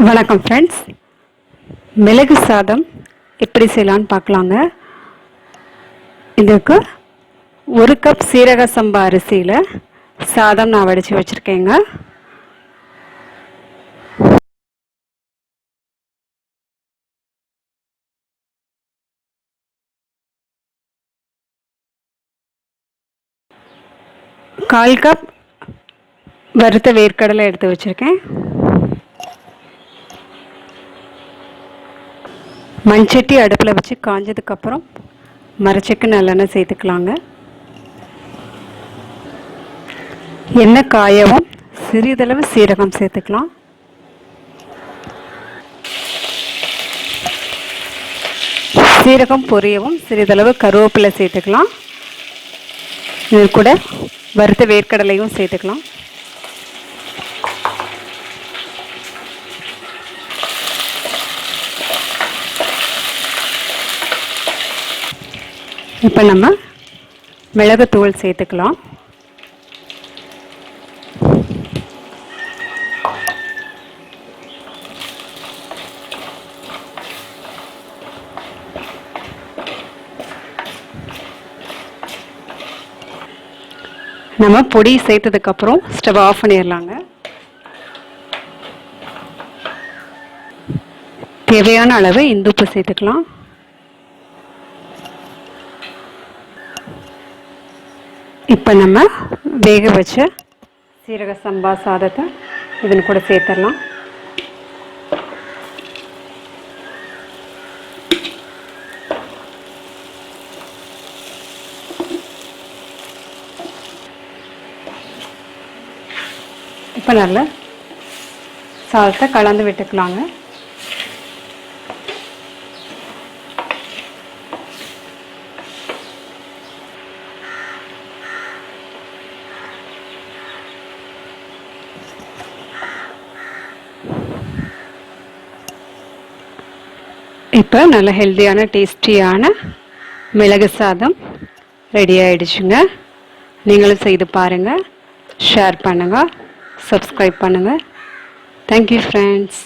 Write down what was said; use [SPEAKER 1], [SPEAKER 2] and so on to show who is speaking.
[SPEAKER 1] வணக்கம் ஃப்ரெண்ட்ஸ், மிளகு சாதம் எப்படி செய்யலான்னு பார்க்கலாங்க. இதுக்கு 1 கப் சீரக சம்பா அரிசியில் சாதம் நான் வடித்து வச்சுருக்கேங்க. கால் கப் வறுத்த வேர்க்கடலை எடுத்து வச்சுருக்கேன். மண்சட்டி அடுப்பில் வச்சு காஞ்சதுக்கப்புறம் மரச்செக்கு நல்லெண்ணெய் சேர்த்துக்கலாங்க. எண்ணெய் காயவும் சிறிதளவு சீரகம் சேர்த்துக்கலாம். சீரகம் பொரியவும் சிறிதளவு கருவேப்பிலை சேர்த்துக்கலாம். இது கூட வறுத்த வேர்க்கடலையும் சேர்த்துக்கலாம். இப்போ நம்ம மிளகுத்தூள் சேர்த்துக்கலாம். நம்ம பொடி சேர்த்ததுக்கப்புறம் ஸ்டவ் ஆஃப் பண்ணிடலாங்க. தேவையான அளவு இந்துப்பு சேர்த்துக்கலாம். இப்போ நம்ம வேக வச்ச சீரக சம்பா சாதத்தை இதன் கூட சேர்த்துடலாம். இப்போ நல்லா சாதத்தை கலந்து விட்டுக்கலாங்க. இப்போ நல்ல ஹெல்த்தியான டேஸ்டியான மிளகு சாதம் ரெடி ஆகிடுச்சுங்க. நீங்களும் செய்து பாருங்கள், ஷேர் பண்ணுங்கள், சப்ஸ்கிரைப் பண்ணுங்கள். Thank you friends.